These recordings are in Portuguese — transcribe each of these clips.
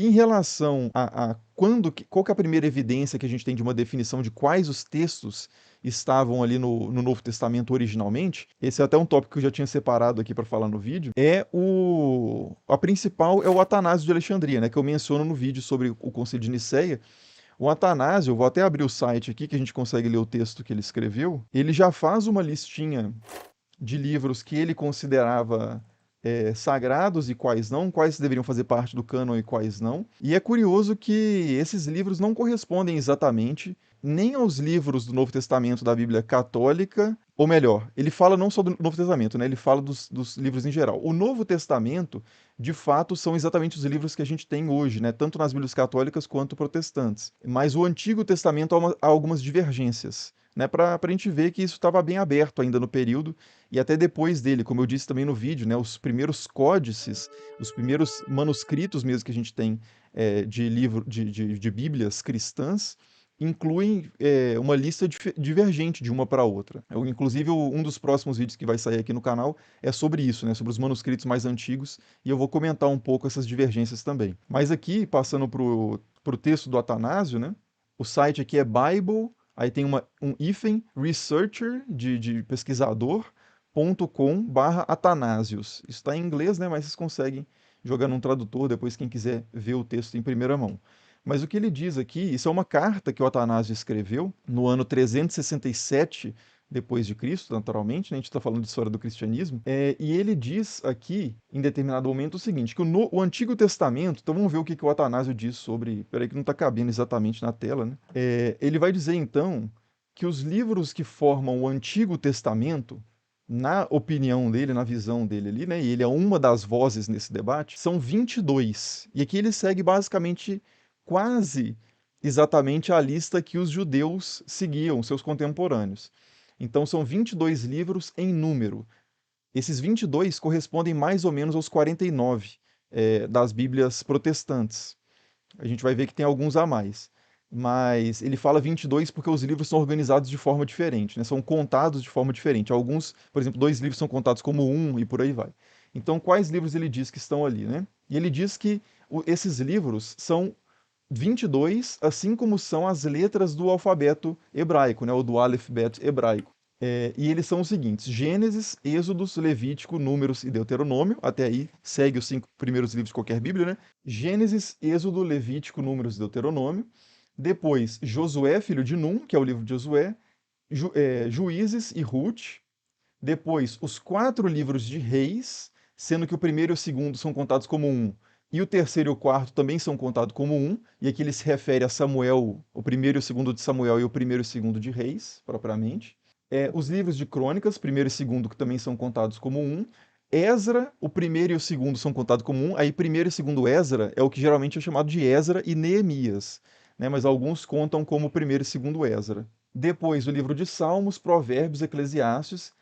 Em relação a qual que é a primeira evidência que a gente tem de uma definição de quais os textos estavam ali no Novo Testamento originalmente, esse é até um tópico que eu já tinha separado aqui para falar no vídeo, a principal é o Atanásio de Alexandria, né, que eu menciono no vídeo sobre o Concílio de Nicéia. O Atanásio, eu vou até abrir o site aqui que a gente consegue ler o texto que ele escreveu. Ele já faz uma listinha de livros que ele considerava sagrados e quais não, quais deveriam fazer parte do cânon e quais não. E é curioso que esses livros não correspondem exatamente nem aos livros do Novo Testamento da Bíblia Católica, ou melhor, ele fala não só do Novo Testamento, né? Ele fala dos livros em geral. O Novo Testamento, de fato, são exatamente os livros que a gente tem hoje, né? Tanto nas Bíblias católicas quanto protestantes. Mas o Antigo Testamento há algumas divergências, né? Para a gente ver que isso estava bem aberto ainda no período e até depois dele, como eu disse também no vídeo, né, os primeiros códices, os primeiros manuscritos mesmo que a gente tem de livro, de bíblias cristãs, incluem uma lista divergente de uma para outra. Inclusive, um dos próximos vídeos que vai sair aqui no canal é sobre isso, né, sobre os manuscritos mais antigos, e eu vou comentar um pouco essas divergências também. Mas aqui, passando para o texto do Atanásio, né, o site aqui é Bible, aí tem um hífen, researcher, de pesquisador, .com/Atanásios. Isso está em inglês, né? Mas vocês conseguem jogar num tradutor depois quem quiser ver o texto em primeira mão. Mas o que ele diz aqui, isso é uma carta que o Atanásio escreveu no ano 367 depois de Cristo, naturalmente, né? A gente está falando de história do cristianismo, e ele diz aqui, em determinado momento, o seguinte, que o Antigo Testamento, então vamos ver o que o Atanásio diz sobre, peraí que não está cabendo exatamente na tela, né? Ele vai dizer, então, que os livros que formam o Antigo Testamento, na opinião dele, na visão dele ali, né, e ele é uma das vozes nesse debate, são 22. E aqui ele segue basicamente quase exatamente a lista que os judeus seguiam, seus contemporâneos. Então são 22 livros em número. Esses 22 correspondem mais ou menos aos 49 das Bíblias protestantes. A gente vai ver que tem alguns a mais. Mas ele fala 22 porque os livros são organizados de forma diferente, né? São contados de forma diferente. Alguns, por exemplo, dois livros são contados como um e por aí vai. Então, quais livros ele diz que estão ali, né? E ele diz que esses livros são 22, assim como são as letras do alfabeto hebraico, né? Ou do alfabeto hebraico. E eles são os seguintes: Gênesis, Êxodos, Levítico, Números e Deuteronômio. Até aí segue os 5 primeiros livros de qualquer Bíblia, né? Gênesis, Êxodo, Levítico, Números e Deuteronômio. Depois, Josué, filho de Num, que é o livro de Josué. Juízes e Ruth. Depois, os 4 livros de Reis, sendo que o primeiro e o segundo são contados como um, e o terceiro e o quarto também são contados como um, e aqui ele se refere a Samuel, o primeiro e o segundo de Samuel e o primeiro e o segundo de Reis, propriamente. Os livros de Crônicas, primeiro e segundo, que também são contados como um. Esdra, o primeiro e o segundo são contados como um, aí primeiro e segundo Esdra é o que geralmente é chamado de Esdra e Neemias, né? Mas alguns contam como primeiro e segundo Esdra. Depois, o livro de Salmos, Provérbios, Eclesiastes,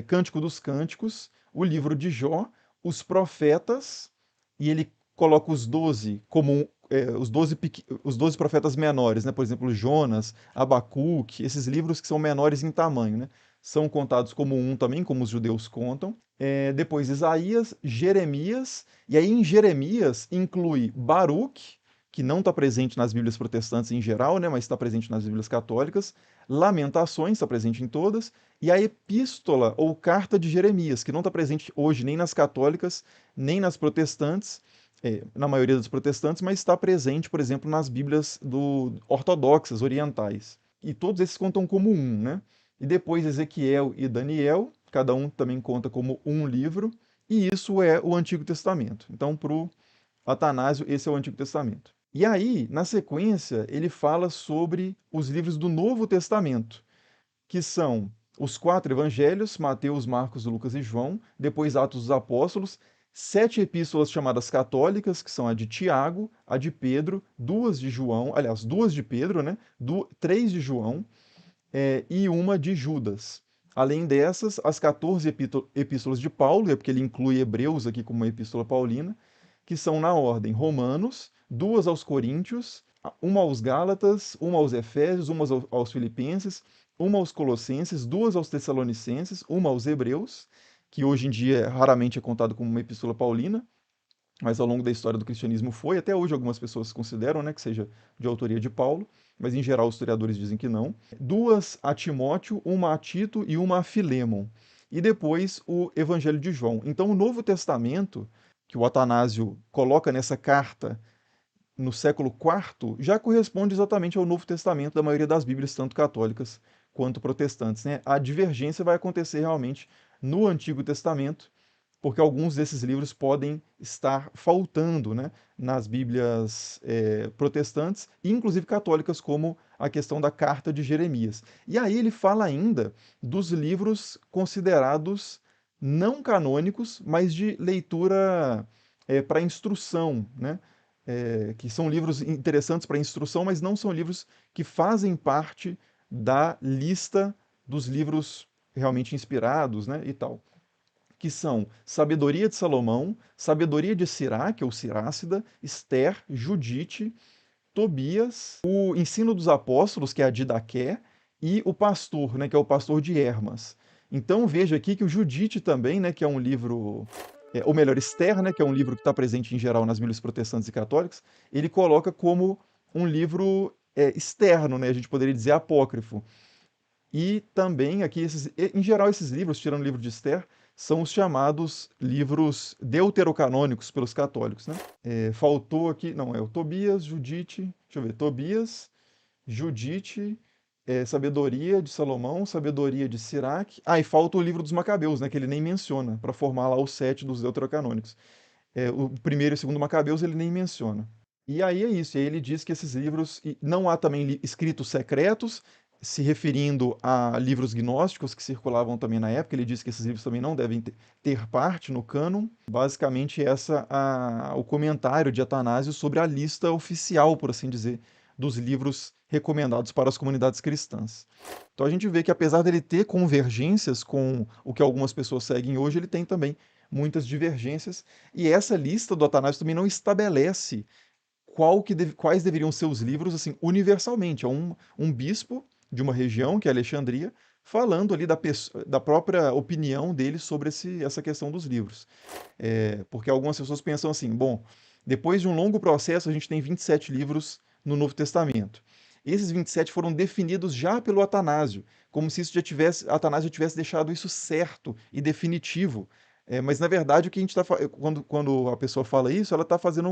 Cântico dos Cânticos, o livro de Jó, os profetas, e ele coloca os 12 como os 12 profetas menores, né? Por exemplo, Jonas, Abacuque, esses livros que são menores em tamanho, né? São contados como um também, como os judeus contam. Depois Isaías, Jeremias, e aí em Jeremias inclui Baruque, que não está presente nas Bíblias protestantes em geral, né? Mas está presente nas Bíblias católicas. Lamentações está presente em todas, e a epístola ou carta de Jeremias, que não está presente hoje nem nas católicas, nem nas protestantes, na maioria dos protestantes, mas está presente, por exemplo, nas Bíblias ortodoxas, orientais. E todos esses contam como um, né? E depois Ezequiel e Daniel, cada um também conta como um livro, e isso é o Antigo Testamento. Então, para o Atanásio, esse é o Antigo Testamento. E aí, na sequência, ele fala sobre os livros do Novo Testamento, que são os 4 evangelhos, Mateus, Marcos, Lucas e João, depois Atos dos Apóstolos, 7 epístolas chamadas católicas, que são a de Tiago, a de Pedro, 2 de João, aliás, 2 de Pedro, né? 3 de João, e uma de Judas. Além dessas, as 14 epístolas de Paulo, é porque ele inclui Hebreus aqui como uma epístola paulina, que são na ordem Romanos, 2 aos Coríntios, uma aos Gálatas, uma aos Efésios, uma aos Filipenses, uma aos Colossenses, 2 aos Tessalonicenses, uma aos Hebreus, que hoje em dia raramente é contado como uma epístola paulina, mas ao longo da história do cristianismo foi, até hoje algumas pessoas consideram, né, que seja de autoria de Paulo, mas em geral os historiadores dizem que não. Duas a Timóteo, uma a Tito e uma a Filemon. E depois o Evangelho de João. Então o Novo Testamento, que o Atanásio coloca nessa carta no século IV, já corresponde exatamente ao Novo Testamento da maioria das Bíblias, tanto católicas quanto protestantes, né? A divergência vai acontecer realmente no Antigo Testamento, porque alguns desses livros podem estar faltando, né, nas Bíblias protestantes e inclusive católicas, como a questão da Carta de Jeremias. E aí ele fala ainda dos livros considerados não canônicos, mas de leitura para instrução, né? Que são livros interessantes para instrução, mas não são livros que fazem parte da lista dos livros realmente inspirados, né, e tal, que são Sabedoria de Salomão, Sabedoria de Siraque ou Sirácida, Esther, Judite, Tobias, o Ensino dos Apóstolos, que é a Didaqué, e o Pastor, né, que é o Pastor de Hermas. Então veja aqui que o Judite também, né, que é um livro, ou melhor, Esther, né, que é um livro que está presente em geral nas Bíblias protestantes e católicas, ele coloca como um livro externo, né, a gente poderia dizer apócrifo. E também aqui, em geral, esses livros, tirando o livro de Esther, são os chamados livros deuterocanônicos pelos católicos, né? Faltou aqui, não, é o Tobias, Judite, deixa eu ver, Tobias, Judite, Sabedoria de Salomão, Sabedoria de Siraque. Ah, e falta o livro dos Macabeus, né, que ele nem menciona, para formar lá o sete dos deuterocanônicos. O primeiro e o segundo Macabeus ele nem menciona. E aí é isso, e aí ele diz que esses livros, e não há também escritos secretos, se referindo a livros gnósticos que circulavam também na época, ele diz que esses livros também não devem ter parte no cânon. Basicamente o comentário de Atanásio sobre a lista oficial, por assim dizer, dos livros recomendados para as comunidades cristãs. Então a gente vê que apesar dele ter convergências com o que algumas pessoas seguem hoje, ele tem também muitas divergências, e essa lista do Atanásio também não estabelece quais deveriam ser os livros assim universalmente. É um bispo de uma região, que é Alexandria, falando ali da própria opinião dele sobre essa questão dos livros. Porque algumas pessoas pensam assim, bom, depois de um longo processo, a gente tem 27 livros no Novo Testamento. Esses 27 foram definidos já pelo Atanásio, como se isso já tivesse, Atanásio tivesse deixado isso certo e definitivo. Mas na verdade o que a gente está quando a pessoa fala isso, ela está fazendo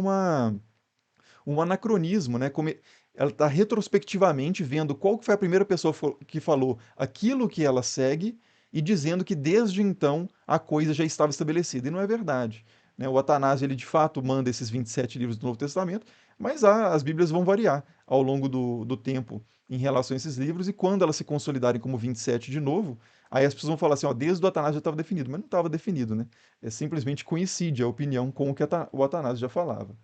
um anacronismo, né? Como ela está retrospectivamente vendo qual que foi a primeira pessoa que falou aquilo que ela segue e dizendo que desde então a coisa já estava estabelecida. E não é verdade, né? O Atanásio, ele de fato manda esses 27 livros do Novo Testamento, mas as Bíblias vão variar ao longo do tempo em relação a esses livros, e quando elas se consolidarem como 27 de novo, aí as pessoas vão falar assim, ó, desde o Atanásio já estava definido, mas não estava definido, né? Simplesmente coincide a opinião com o que o Atanásio já falava.